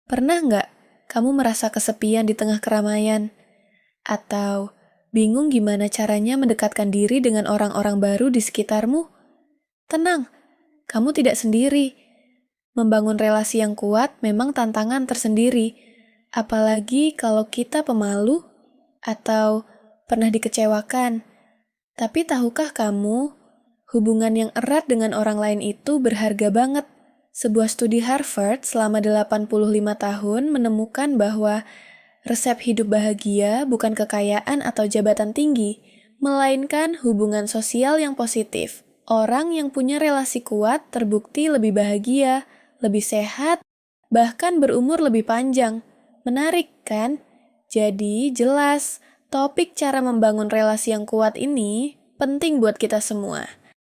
Pernah nggak kamu merasa kesepian di tengah keramaian? Atau bingung gimana caranya mendekatkan diri dengan orang-orang baru di sekitarmu? Tenang, kamu tidak sendiri. Membangun relasi yang kuat memang tantangan tersendiri, apalagi kalau kita pemalu atau pernah dikecewakan. Tapi tahukah kamu, hubungan yang erat dengan orang lain itu berharga banget. Sebuah studi Harvard selama 85 tahun menemukan bahwa resep hidup bahagia bukan kekayaan atau jabatan tinggi, melainkan hubungan sosial yang positif. Orang yang punya relasi kuat terbukti lebih bahagia, lebih sehat, bahkan berumur lebih panjang. Menarik kan? Jadi jelas, topik cara membangun relasi yang kuat ini penting buat kita semua.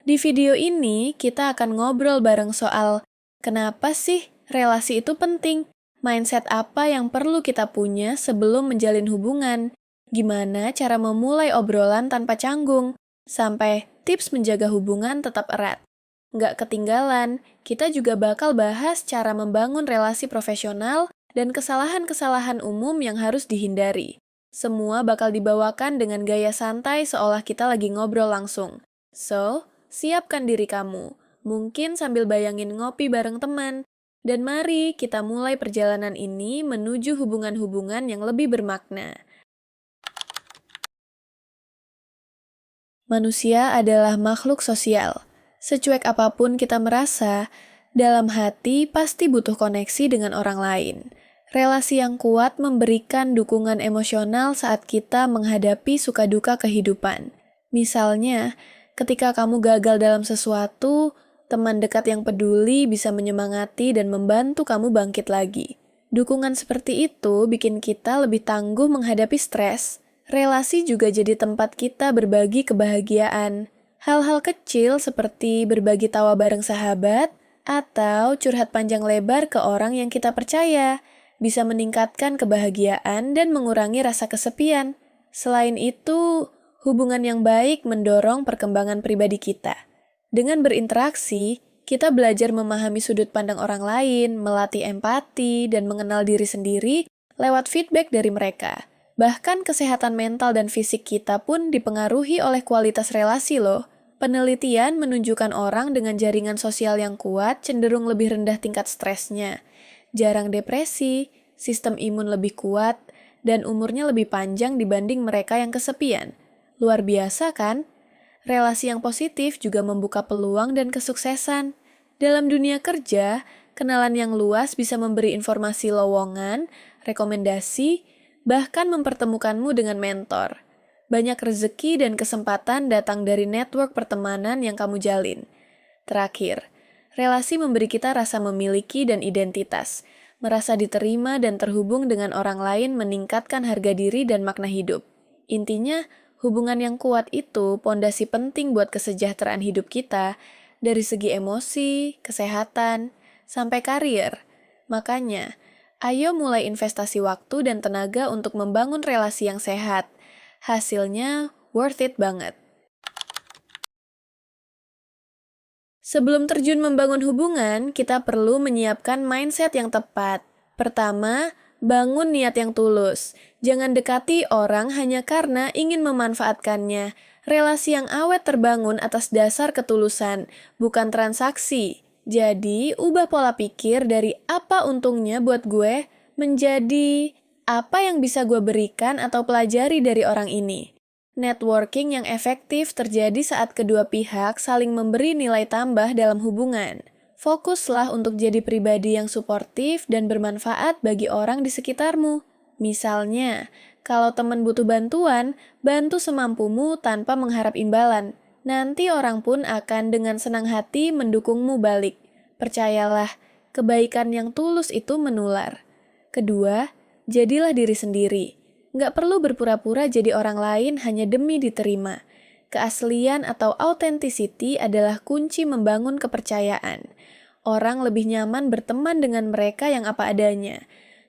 Di video ini, kita akan ngobrol bareng soal kenapa sih relasi itu penting, mindset apa yang perlu kita punya sebelum menjalin hubungan, gimana cara memulai obrolan tanpa canggung, sampai tips menjaga hubungan tetap erat. Nggak ketinggalan, kita juga bakal bahas cara membangun relasi profesional dan kesalahan-kesalahan umum yang harus dihindari. Semua bakal dibawakan dengan gaya santai seolah kita lagi ngobrol langsung. So, siapkan diri kamu, mungkin sambil bayangin ngopi bareng teman. Dan mari kita mulai perjalanan ini menuju hubungan-hubungan yang lebih bermakna. Manusia adalah makhluk sosial. Secuek apapun kita merasa, dalam hati pasti butuh koneksi dengan orang lain. Relasi yang kuat memberikan dukungan emosional saat kita menghadapi suka duka kehidupan. Misalnya, ketika kamu gagal dalam sesuatu, teman dekat yang peduli bisa menyemangati dan membantu kamu bangkit lagi. Dukungan seperti itu bikin kita lebih tangguh menghadapi stres. Relasi juga jadi tempat kita berbagi kebahagiaan. Hal-hal kecil seperti berbagi tawa bareng sahabat atau curhat panjang lebar ke orang yang kita percaya bisa meningkatkan kebahagiaan dan mengurangi rasa kesepian. Selain itu, hubungan yang baik mendorong perkembangan pribadi kita. Dengan berinteraksi, kita belajar memahami sudut pandang orang lain, melatih empati, dan mengenal diri sendiri lewat feedback dari mereka. Bahkan kesehatan mental dan fisik kita pun dipengaruhi oleh kualitas relasi loh. Penelitian menunjukkan orang dengan jaringan sosial yang kuat cenderung lebih rendah tingkat stresnya, jarang depresi, sistem imun lebih kuat, dan umurnya lebih panjang dibanding mereka yang kesepian. Luar biasa kan? Relasi yang positif juga membuka peluang dan kesuksesan. Dalam dunia kerja, kenalan yang luas bisa memberi informasi lowongan, rekomendasi, bahkan mempertemukanmu dengan mentor. Banyak rezeki dan kesempatan datang dari network pertemanan yang kamu jalin. Terakhir, relasi memberi kita rasa memiliki dan identitas. Merasa diterima dan terhubung dengan orang lain meningkatkan harga diri dan makna hidup. Intinya, hubungan yang kuat itu pondasi penting buat kesejahteraan hidup kita, dari segi emosi, kesehatan, sampai karir. Makanya, ayo mulai investasi waktu dan tenaga untuk membangun relasi yang sehat. Hasilnya worth it banget. Sebelum terjun membangun hubungan, kita perlu menyiapkan mindset yang tepat. Pertama, bangun niat yang tulus. Jangan dekati orang hanya karena ingin memanfaatkannya. Relasi yang awet terbangun atas dasar ketulusan, bukan transaksi. Jadi, ubah pola pikir dari apa untungnya buat gue menjadi apa yang bisa gue berikan atau pelajari dari orang ini. Networking yang efektif terjadi saat kedua pihak saling memberi nilai tambah dalam hubungan. Fokuslah untuk jadi pribadi yang suportif dan bermanfaat bagi orang di sekitarmu. Misalnya, kalau teman butuh bantuan, bantu semampumu tanpa mengharap imbalan. Nanti orang pun akan dengan senang hati mendukungmu balik. Percayalah, kebaikan yang tulus itu menular. Kedua, jadilah diri sendiri. Nggak perlu berpura-pura jadi orang lain hanya demi diterima. Keaslian atau authenticity adalah kunci membangun kepercayaan. Orang lebih nyaman berteman dengan mereka yang apa adanya.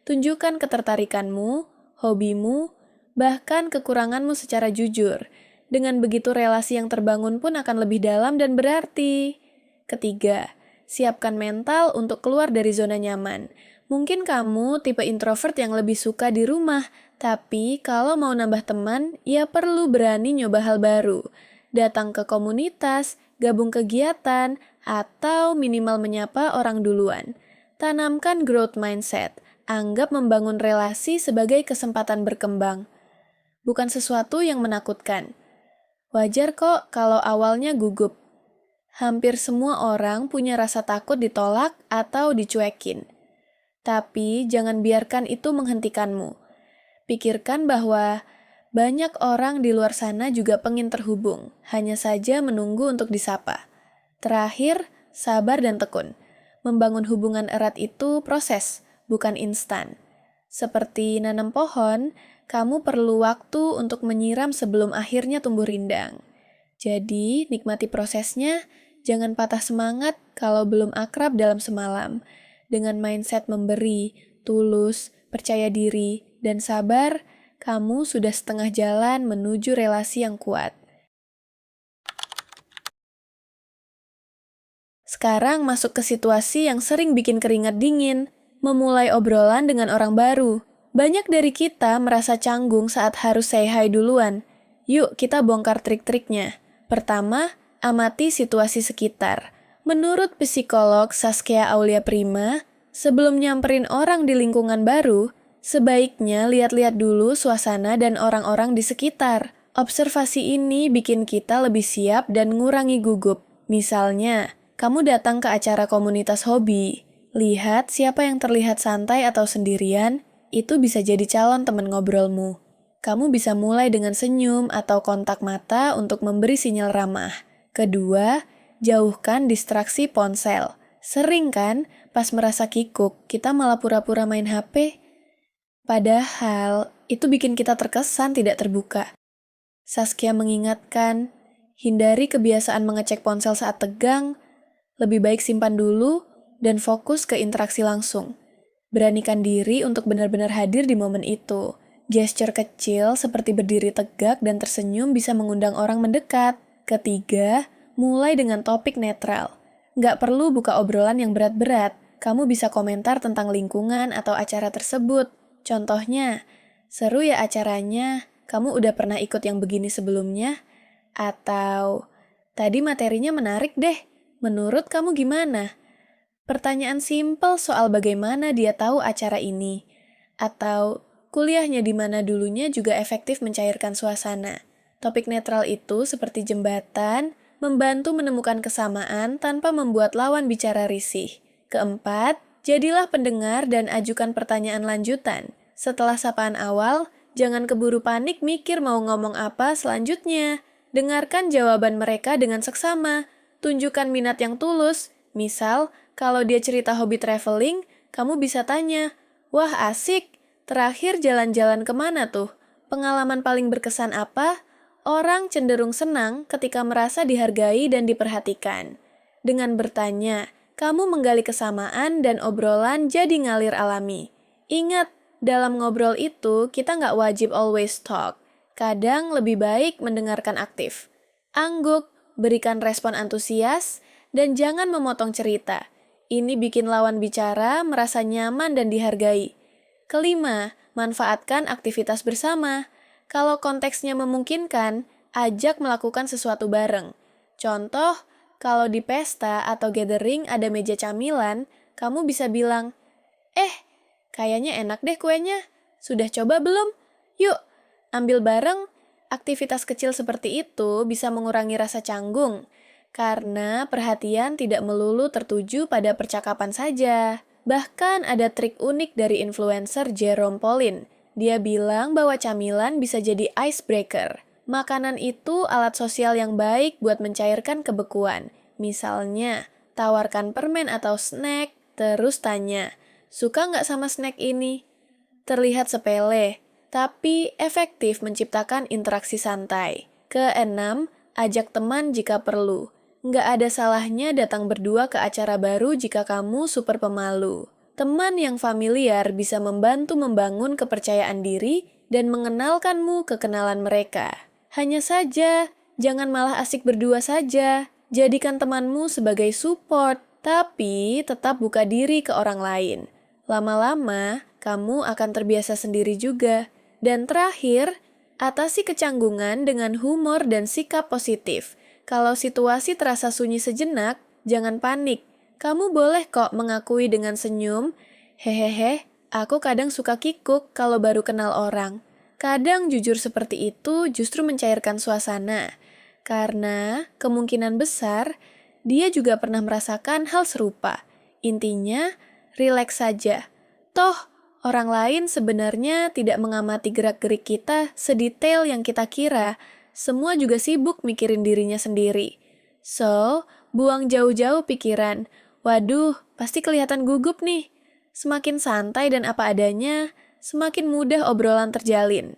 Tunjukkan ketertarikanmu, hobimu, bahkan kekuranganmu secara jujur. Dengan begitu relasi yang terbangun pun akan lebih dalam dan berarti. Ketiga, siapkan mental untuk keluar dari zona nyaman. Mungkin kamu tipe introvert yang lebih suka di rumah, tapi kalau mau nambah teman, ya perlu berani nyoba hal baru. Datang ke komunitas, gabung kegiatan, atau minimal menyapa orang duluan. Tanamkan growth mindset. Anggap membangun relasi sebagai kesempatan berkembang, bukan sesuatu yang menakutkan. Wajar kok kalau awalnya gugup. Hampir semua orang punya rasa takut ditolak atau dicuekin. Tapi jangan biarkan itu menghentikanmu. Pikirkan bahwa banyak orang di luar sana juga pengen terhubung, hanya saja menunggu untuk disapa. Terakhir, sabar dan tekun. Membangun hubungan erat itu proses, bukan instan. Seperti nanam pohon, kamu perlu waktu untuk menyiram sebelum akhirnya tumbuh rindang. Jadi, nikmati prosesnya, jangan patah semangat kalau belum akrab dalam semalam. Dengan mindset memberi, tulus, percaya diri, dan sabar, kamu sudah setengah jalan menuju relasi yang kuat. Sekarang masuk ke situasi yang sering bikin keringat dingin, memulai obrolan dengan orang baru. Banyak dari kita merasa canggung saat harus say hi duluan. Yuk kita bongkar trik-triknya. Pertama, amati situasi sekitar. Menurut psikolog Saskia Aulia Prima, sebelum nyamperin orang di lingkungan baru, sebaiknya lihat-lihat dulu suasana dan orang-orang di sekitar. Observasi ini bikin kita lebih siap dan ngurangi gugup. Misalnya, kamu datang ke acara komunitas hobi, lihat siapa yang terlihat santai atau sendirian, itu bisa jadi calon teman ngobrolmu. Kamu bisa mulai dengan senyum atau kontak mata untuk memberi sinyal ramah. Kedua, jauhkan distraksi ponsel. Sering kan, pas merasa kikuk, kita malah pura-pura main HP? Padahal, itu bikin kita terkesan tidak terbuka. Saskia mengingatkan, hindari kebiasaan mengecek ponsel saat tegang. Lebih baik simpan dulu dan fokus ke interaksi langsung. Beranikan diri untuk benar-benar hadir di momen itu. Gesture kecil seperti berdiri tegak dan tersenyum bisa mengundang orang mendekat. Ketiga, mulai dengan topik netral. Nggak perlu buka obrolan yang berat-berat. Kamu bisa komentar tentang lingkungan atau acara tersebut. Contohnya, seru ya acaranya, kamu udah pernah ikut yang begini sebelumnya? Atau, tadi materinya menarik deh. Menurut kamu gimana? Pertanyaan simpel soal bagaimana dia tahu acara ini. Atau kuliahnya di mana dulunya juga efektif mencairkan suasana. Topik netral itu seperti jembatan, membantu menemukan kesamaan tanpa membuat lawan bicara risih. Keempat, jadilah pendengar dan ajukan pertanyaan lanjutan. Setelah sapaan awal, jangan keburu panik mikir mau ngomong apa selanjutnya. Dengarkan jawaban mereka dengan seksama. Tunjukkan minat yang tulus. Misal, kalau dia cerita hobi traveling, kamu bisa tanya, "Wah asik, terakhir jalan-jalan kemana tuh? Pengalaman paling berkesan apa?" Orang cenderung senang ketika merasa dihargai dan diperhatikan. Dengan bertanya, kamu menggali kesamaan dan obrolan jadi ngalir alami. Ingat, dalam ngobrol itu kita nggak wajib always talk. Kadang lebih baik mendengarkan aktif. Angguk, berikan respon antusias, dan jangan memotong cerita. Ini bikin lawan bicara merasa nyaman dan dihargai. Kelima, manfaatkan aktivitas bersama. Kalau konteksnya memungkinkan, ajak melakukan sesuatu bareng. Contoh, kalau di pesta atau gathering ada meja camilan, kamu bisa bilang, kayaknya enak deh kuenya. Sudah coba belum? Yuk, ambil bareng. Aktivitas kecil seperti itu bisa mengurangi rasa canggung, karena perhatian tidak melulu tertuju pada percakapan saja. Bahkan ada trik unik dari influencer Jerome Pauline. Dia bilang bahwa camilan bisa jadi icebreaker. Makanan itu alat sosial yang baik buat mencairkan kebekuan. Misalnya, tawarkan permen atau snack, terus tanya, "Suka nggak sama snack ini?" Terlihat sepele, tapi efektif menciptakan interaksi santai. Keenam, ajak teman jika perlu. Nggak ada salahnya datang berdua ke acara baru jika kamu super pemalu. Teman yang familiar bisa membantu membangun kepercayaan diri dan mengenalkanmu ke kenalan mereka. Hanya saja, jangan malah asik berdua saja. Jadikan temanmu sebagai support, tapi tetap buka diri ke orang lain. Lama-lama, kamu akan terbiasa sendiri juga. Dan terakhir, atasi kecanggungan dengan humor dan sikap positif. Kalau situasi terasa sunyi sejenak, jangan panik. Kamu boleh kok mengakui dengan senyum, "Hehehe, aku kadang suka kikuk kalau baru kenal orang." Kadang jujur seperti itu justru mencairkan suasana. Karena kemungkinan besar, dia juga pernah merasakan hal serupa. Intinya, rileks saja. Toh, orang lain sebenarnya tidak mengamati gerak-gerik kita sedetail yang kita kira. Semua juga sibuk mikirin dirinya sendiri. So, buang jauh-jauh pikiran. Waduh, pasti kelihatan gugup nih. Semakin santai dan apa adanya, semakin mudah obrolan terjalin.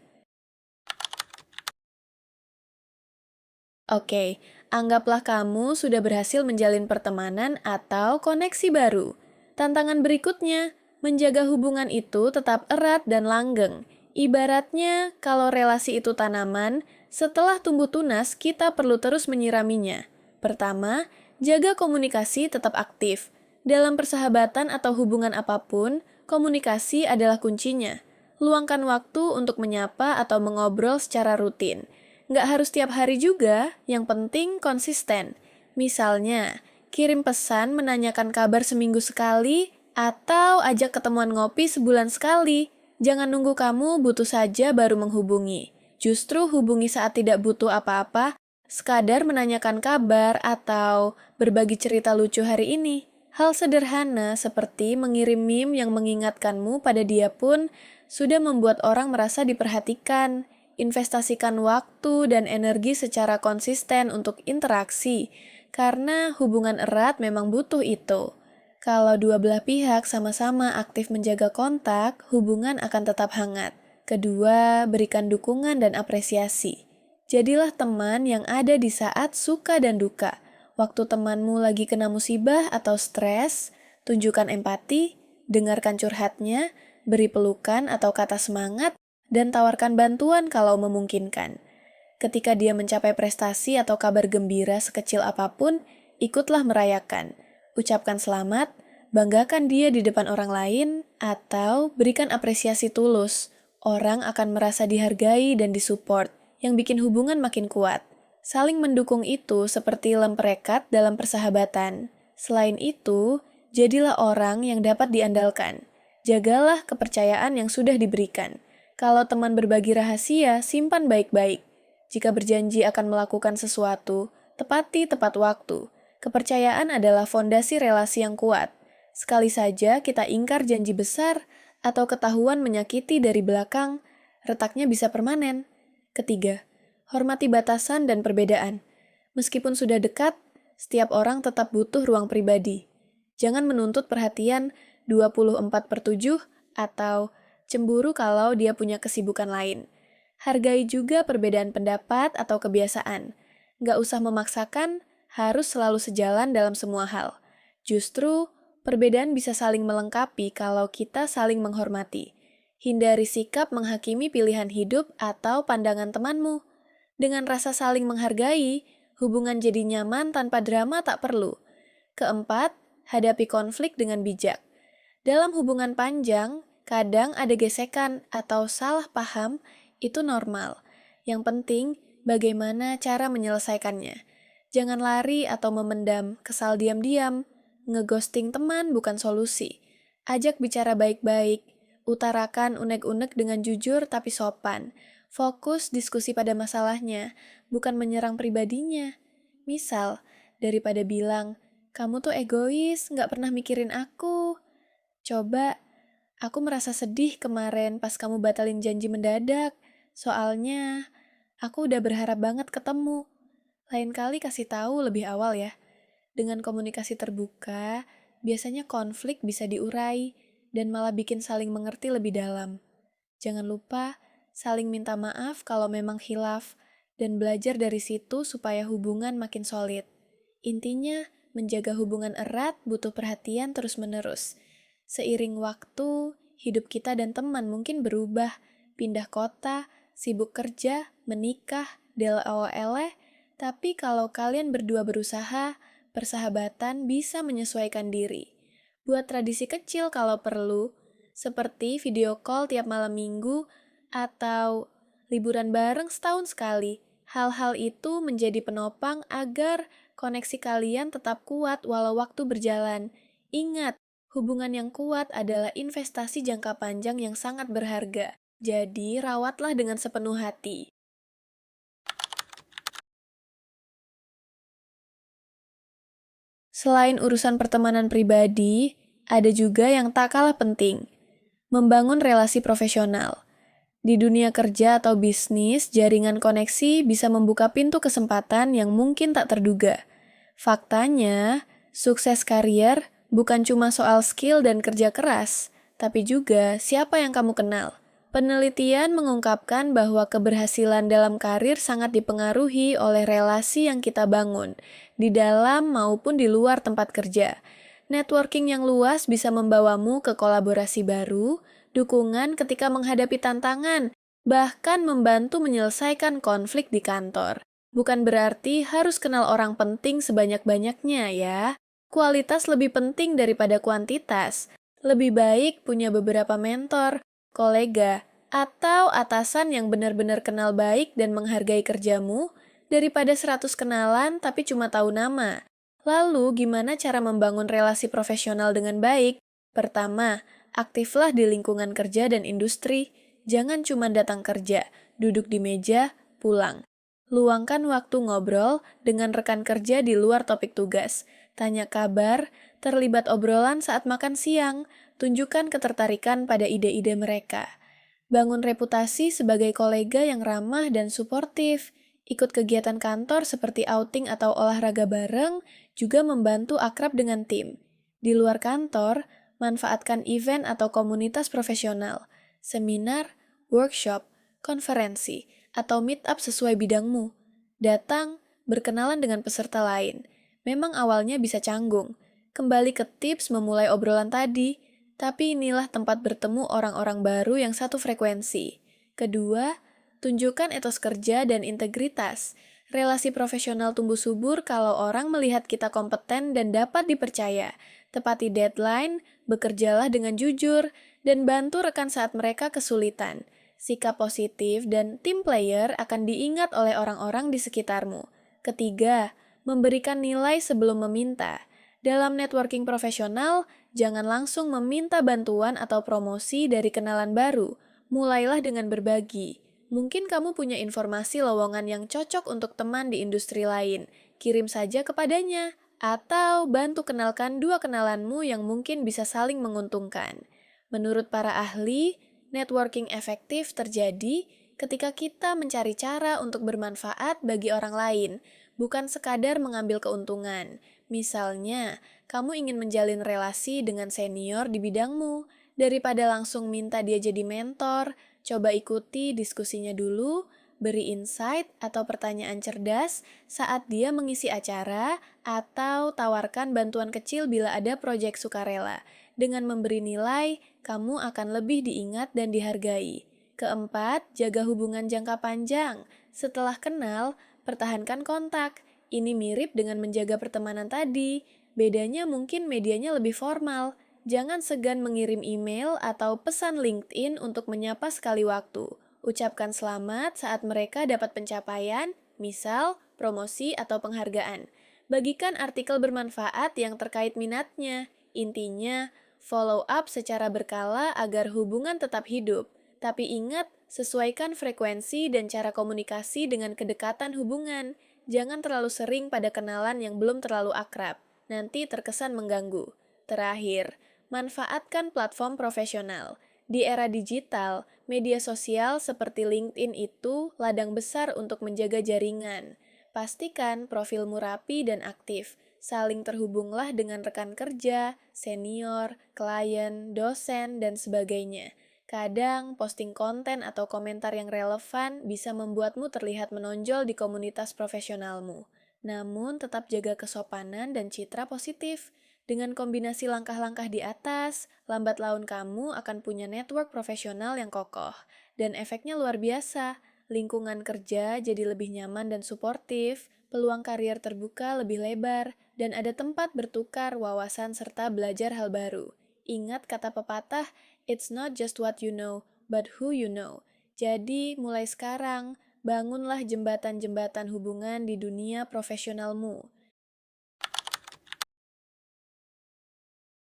Oke, anggaplah kamu sudah berhasil menjalin pertemanan atau koneksi baru. Tantangan berikutnya, menjaga hubungan itu tetap erat dan langgeng. Ibaratnya, kalau relasi itu tanaman, setelah tumbuh tunas, kita perlu terus menyiraminya. Pertama, jaga komunikasi tetap aktif. Dalam persahabatan atau hubungan apapun, komunikasi adalah kuncinya. Luangkan waktu untuk menyapa atau mengobrol secara rutin. Nggak harus tiap hari juga, yang penting konsisten. Misalnya, kirim pesan menanyakan kabar seminggu sekali, atau ajak ketemuan ngopi sebulan sekali. Jangan nunggu kamu butuh saja baru menghubungi. Justru hubungi saat tidak butuh apa-apa, sekadar menanyakan kabar atau berbagi cerita lucu hari ini. Hal sederhana seperti mengirim meme yang mengingatkanmu pada dia pun sudah membuat orang merasa diperhatikan. Investasikan waktu dan energi secara konsisten untuk interaksi, karena hubungan erat memang butuh itu. Kalau dua belah pihak sama-sama aktif menjaga kontak, hubungan akan tetap hangat. Kedua, berikan dukungan dan apresiasi. Jadilah teman yang ada di saat suka dan duka. Waktu temanmu lagi kena musibah atau stres, tunjukkan empati, dengarkan curhatnya, beri pelukan atau kata semangat, dan tawarkan bantuan kalau memungkinkan. Ketika dia mencapai prestasi atau kabar gembira sekecil apapun, ikutlah merayakan. Ucapkan selamat, banggakan dia di depan orang lain, atau berikan apresiasi tulus. Orang akan merasa dihargai dan disupport, yang bikin hubungan makin kuat. Saling mendukung itu seperti lem perekat dalam persahabatan. Selain itu, jadilah orang yang dapat diandalkan. Jagalah kepercayaan yang sudah diberikan. Kalau teman berbagi rahasia, simpan baik-baik. Jika berjanji akan melakukan sesuatu, tepati tepat waktu. Kepercayaan adalah fondasi relasi yang kuat. Sekali saja kita ingkar janji besar atau ketahuan menyakiti dari belakang, retaknya bisa permanen. Ketiga, hormati batasan dan perbedaan. Meskipun sudah dekat, setiap orang tetap butuh ruang pribadi. Jangan menuntut perhatian 24/7 atau cemburu kalau dia punya kesibukan lain. Hargai juga perbedaan pendapat atau kebiasaan. Nggak usah memaksakan, harus selalu sejalan dalam semua hal. Justru, perbedaan bisa saling melengkapi kalau kita saling menghormati. Hindari sikap menghakimi pilihan hidup atau pandangan temanmu. Dengan rasa saling menghargai, hubungan jadi nyaman tanpa drama tak perlu. Keempat, hadapi konflik dengan bijak. Dalam hubungan panjang, kadang ada gesekan atau salah paham, itu normal. Yang penting, bagaimana cara menyelesaikannya. Jangan lari atau memendam, kesal diam-diam. Ngeghosting teman bukan solusi. Ajak bicara baik-baik. Utarakan unek-unek dengan jujur tapi sopan. Fokus diskusi pada masalahnya, bukan menyerang pribadinya. Misal, daripada bilang, "Kamu tuh egois, nggak pernah mikirin aku." Coba, "Aku merasa sedih kemarin pas kamu batalin janji mendadak. Soalnya, aku udah berharap banget ketemu. Lain kali kasih tahu lebih awal ya." Dengan komunikasi terbuka, biasanya konflik bisa diurai dan malah bikin saling mengerti lebih dalam. Jangan lupa saling minta maaf kalau memang khilaf dan belajar dari situ supaya hubungan makin solid. Intinya, menjaga hubungan erat butuh perhatian terus-menerus. Seiring waktu, hidup kita dan teman mungkin berubah, pindah kota, sibuk kerja, menikah, delawele, tapi kalau kalian berdua berusaha, persahabatan bisa menyesuaikan diri. Buat tradisi kecil kalau perlu, seperti video call tiap malam minggu atau liburan bareng setahun sekali. Hal-hal itu menjadi penopang agar koneksi kalian tetap kuat walau waktu berjalan. Ingat, hubungan yang kuat adalah investasi jangka panjang yang sangat berharga. Jadi, rawatlah dengan sepenuh hati. Selain urusan pertemanan pribadi, ada juga yang tak kalah penting, membangun relasi profesional. Di dunia kerja atau bisnis, jaringan koneksi bisa membuka pintu kesempatan yang mungkin tak terduga. Faktanya, sukses karier bukan cuma soal skill dan kerja keras, tapi juga siapa yang kamu kenal. Penelitian mengungkapkan bahwa keberhasilan dalam karir sangat dipengaruhi oleh relasi yang kita bangun, di dalam maupun di luar tempat kerja. Networking yang luas bisa membawamu ke kolaborasi baru, dukungan ketika menghadapi tantangan, bahkan membantu menyelesaikan konflik di kantor. Bukan berarti harus kenal orang penting sebanyak-banyaknya ya. Kualitas lebih penting daripada kuantitas. Lebih baik punya beberapa mentor, kolega, atau atasan yang benar-benar kenal baik dan menghargai kerjamu daripada 100 kenalan tapi cuma tahu nama. Lalu, gimana cara membangun relasi profesional dengan baik? Pertama, aktiflah di lingkungan kerja dan industri. Jangan cuma datang kerja, duduk di meja, pulang. Luangkan waktu ngobrol dengan rekan kerja di luar topik tugas. Tanya kabar, terlibat obrolan saat makan siang, tunjukkan ketertarikan pada ide-ide mereka. Bangun reputasi sebagai kolega yang ramah dan suportif. Ikut kegiatan kantor seperti outing atau olahraga bareng juga membantu akrab dengan tim. Di luar kantor, manfaatkan event atau komunitas profesional, seminar, workshop, konferensi, atau meet-up sesuai bidangmu. Datang, berkenalan dengan peserta lain. Memang awalnya bisa canggung. Kembali ke tips memulai obrolan tadi, tapi inilah tempat bertemu orang-orang baru yang satu frekuensi. Kedua, tunjukkan etos kerja dan integritas. Relasi profesional tumbuh subur kalau orang melihat kita kompeten dan dapat dipercaya. Tepati deadline, bekerjalah dengan jujur, dan bantu rekan saat mereka kesulitan. Sikap positif dan tim player akan diingat oleh orang-orang di sekitarmu. Ketiga, memberikan nilai sebelum meminta. Dalam networking profesional, jangan langsung meminta bantuan atau promosi dari kenalan baru. Mulailah dengan berbagi. Mungkin kamu punya informasi lowongan yang cocok untuk teman di industri lain. Kirim saja kepadanya. Atau bantu kenalkan dua kenalanmu yang mungkin bisa saling menguntungkan. Menurut para ahli, networking efektif terjadi ketika kita mencari cara untuk bermanfaat bagi orang lain, bukan sekadar mengambil keuntungan. Misalnya, kamu ingin menjalin relasi dengan senior di bidangmu, daripada langsung minta dia jadi mentor, coba ikuti diskusinya dulu, beri insight atau pertanyaan cerdas saat dia mengisi acara, atau tawarkan bantuan kecil bila ada proyek sukarela. Dengan memberi nilai, kamu akan lebih diingat dan dihargai. Keempat, jaga hubungan jangka panjang. Setelah kenal, pertahankan kontak. Ini mirip dengan menjaga pertemanan tadi. Bedanya mungkin medianya lebih formal. Jangan segan mengirim email atau pesan LinkedIn untuk menyapa sekali waktu. Ucapkan selamat saat mereka dapat pencapaian, misal promosi atau penghargaan. Bagikan artikel bermanfaat yang terkait minatnya. Intinya, follow up secara berkala agar hubungan tetap hidup. Tapi ingat, sesuaikan frekuensi dan cara komunikasi dengan kedekatan hubungan. Jangan terlalu sering pada kenalan yang belum terlalu akrab. Nanti terkesan mengganggu. Terakhir, manfaatkan platform profesional. Di era digital, media sosial seperti LinkedIn itu ladang besar untuk menjaga jaringan. Pastikan profilmu rapi dan aktif. Saling terhubunglah dengan rekan kerja, senior, klien, dosen, dan sebagainya. Kadang, posting konten atau komentar yang relevan bisa membuatmu terlihat menonjol di komunitas profesionalmu. Namun, tetap jaga kesopanan dan citra positif. Dengan kombinasi langkah-langkah di atas, lambat laun kamu akan punya network profesional yang kokoh. Dan efeknya luar biasa. Lingkungan kerja jadi lebih nyaman dan suportif, peluang karier terbuka lebih lebar, dan ada tempat bertukar wawasan serta belajar hal baru. Ingat kata pepatah, It's not just what you know, but who you know. Jadi, mulai sekarang, bangunlah jembatan-jembatan hubungan di dunia profesionalmu.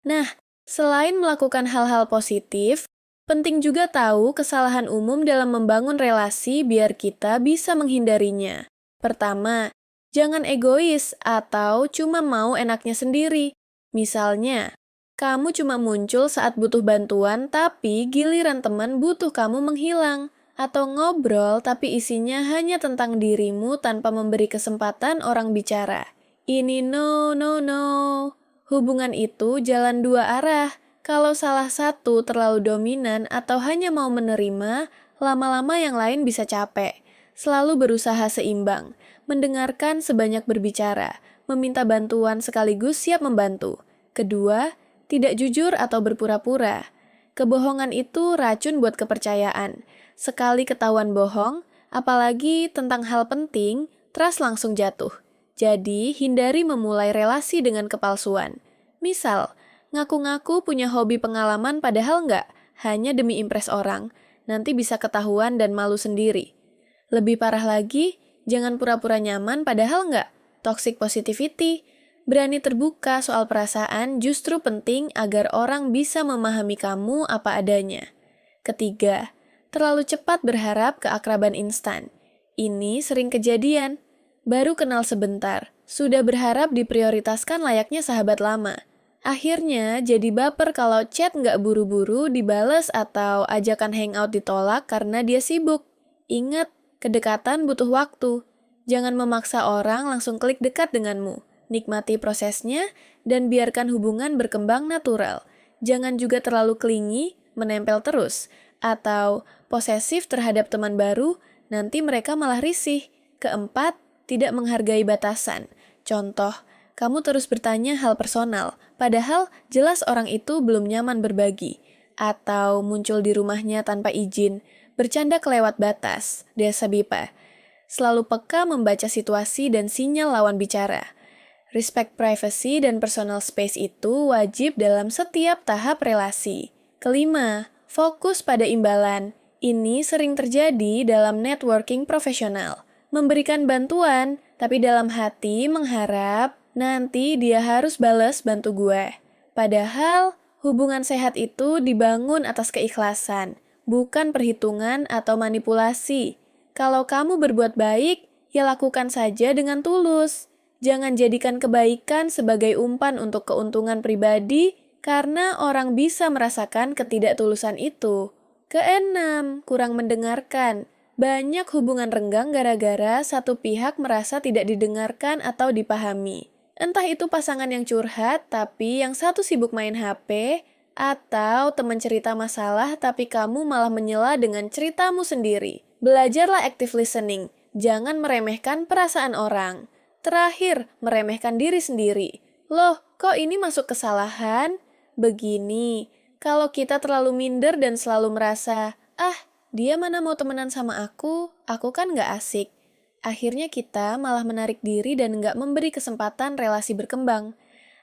Nah, selain melakukan hal-hal positif, penting juga tahu kesalahan umum dalam membangun relasi biar kita bisa menghindarinya. Pertama, jangan egois atau cuma mau enaknya sendiri. Misalnya, kamu cuma muncul saat butuh bantuan tapi giliran teman butuh kamu menghilang. Atau ngobrol tapi isinya hanya tentang dirimu tanpa memberi kesempatan orang bicara. Ini no, no, no. Hubungan itu jalan dua arah. Kalau salah satu terlalu dominan atau hanya mau menerima, lama-lama yang lain bisa capek. Selalu berusaha seimbang, mendengarkan sebanyak berbicara, meminta bantuan sekaligus siap membantu. Kedua, tidak jujur atau berpura-pura. Kebohongan itu racun buat kepercayaan. Sekali ketahuan bohong, apalagi tentang hal penting, trust langsung jatuh. Jadi, hindari memulai relasi dengan kepalsuan. Misal, ngaku-ngaku punya hobi pengalaman padahal nggak, hanya demi impress orang. Nanti bisa ketahuan dan malu sendiri. Lebih parah lagi, jangan pura-pura nyaman padahal nggak. Toxic positivity. Berani terbuka soal perasaan justru penting agar orang bisa memahami kamu apa adanya. Ketiga, terlalu cepat berharap keakraban instan. Ini sering kejadian. Baru kenal sebentar, sudah berharap diprioritaskan layaknya sahabat lama. Akhirnya jadi baper kalau chat nggak buru-buru dibales atau ajakan hangout ditolak karena dia sibuk. Ingat, kedekatan butuh waktu. Jangan memaksa orang langsung klik dekat denganmu. Nikmati prosesnya dan biarkan hubungan berkembang natural. Jangan juga terlalu clingy, menempel terus, atau posesif terhadap teman baru, nanti mereka malah risih. Keempat, tidak menghargai batasan. Contoh, kamu terus bertanya hal personal, padahal jelas orang itu belum nyaman berbagi. Atau muncul di rumahnya tanpa izin, bercanda kelewat batas, desa bipa. Selalu peka membaca situasi dan sinyal lawan bicara. Respect privacy dan personal space itu wajib dalam setiap tahap relasi. Kelima, fokus pada imbalan. Ini sering terjadi dalam networking profesional. Memberikan bantuan, tapi dalam hati mengharap nanti dia harus balas bantu gue. Padahal, hubungan sehat itu dibangun atas keikhlasan, bukan perhitungan atau manipulasi. Kalau kamu berbuat baik, ya lakukan saja dengan tulus. Jangan jadikan kebaikan sebagai umpan untuk keuntungan pribadi karena orang bisa merasakan ketidaktulusan itu. Keenam, kurang mendengarkan. Banyak hubungan renggang gara-gara satu pihak merasa tidak didengarkan atau dipahami. Entah itu pasangan yang curhat tapi yang satu sibuk main HP, atau teman cerita masalah tapi kamu malah menyela dengan ceritamu sendiri. Belajarlah active listening, jangan meremehkan perasaan orang. Terakhir, meremehkan diri sendiri. Loh, kok ini masuk kesalahan? Begini, kalau kita terlalu minder dan selalu merasa, dia mana mau temenan sama aku kan nggak asik. Akhirnya kita malah menarik diri dan nggak memberi kesempatan relasi berkembang.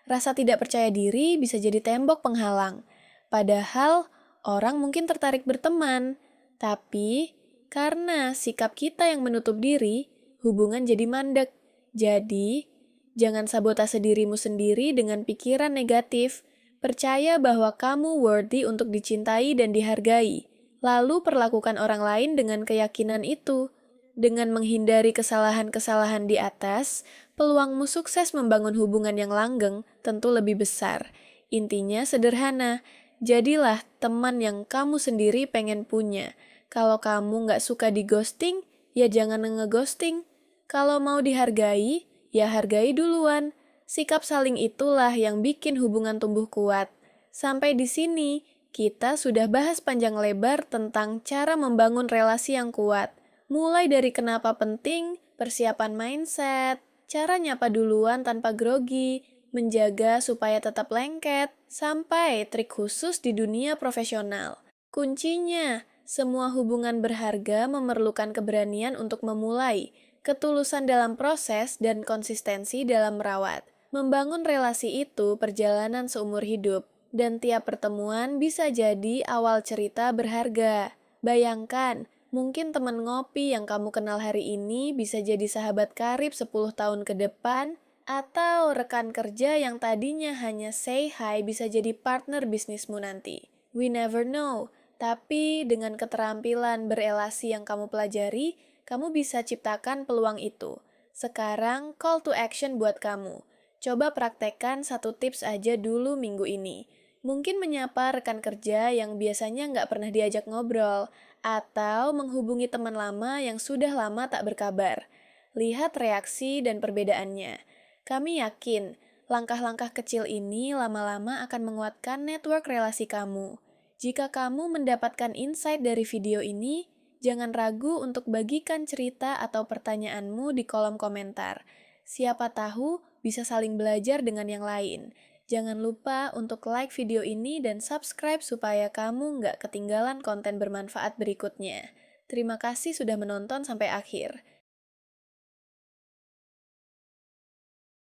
Rasa tidak percaya diri bisa jadi tembok penghalang. Padahal, orang mungkin tertarik berteman. Tapi, karena sikap kita yang menutup diri, hubungan jadi mandek. Jadi, jangan sabotase dirimu sendiri dengan pikiran negatif. Percaya bahwa kamu worthy untuk dicintai dan dihargai. Lalu perlakukan orang lain dengan keyakinan itu. Dengan menghindari kesalahan-kesalahan di atas, peluangmu sukses membangun hubungan yang langgeng tentu lebih besar. Intinya sederhana, jadilah teman yang kamu sendiri pengen punya. Kalau kamu nggak suka di ghosting, ya jangan nge-ghosting. Kalau mau dihargai, ya hargai duluan. Sikap saling itulah yang bikin hubungan tumbuh kuat. Sampai di sini, kita sudah bahas panjang lebar tentang cara membangun relasi yang kuat. Mulai dari kenapa penting, persiapan mindset, cara nyapa duluan tanpa grogi, menjaga supaya tetap lengket, sampai trik khusus di dunia profesional. Kuncinya, semua hubungan berharga memerlukan keberanian untuk memulai, ketulusan dalam proses, dan konsistensi dalam merawat. Membangun relasi itu perjalanan seumur hidup, Dan tiap pertemuan bisa jadi awal cerita berharga. Bayangkan, mungkin teman ngopi yang kamu kenal hari ini bisa jadi sahabat karib 10 tahun ke depan, atau rekan kerja yang tadinya hanya say hi bisa jadi partner bisnismu nanti. We never know, tapi dengan keterampilan berelasi yang kamu pelajari, kamu bisa ciptakan peluang itu. Sekarang, call to action buat kamu. Coba praktekkan satu tips aja dulu minggu ini. Mungkin menyapa rekan kerja yang biasanya nggak pernah diajak ngobrol, atau menghubungi teman lama yang sudah lama tak berkabar. Lihat reaksi dan perbedaannya. Kami yakin, langkah-langkah kecil ini lama-lama akan menguatkan network relasi kamu. Jika kamu mendapatkan insight dari video ini, jangan ragu untuk bagikan cerita atau pertanyaanmu di kolom komentar. Siapa tahu bisa saling belajar dengan yang lain. Jangan lupa untuk like video ini dan subscribe supaya kamu nggak ketinggalan konten bermanfaat berikutnya. Terima kasih sudah menonton sampai akhir.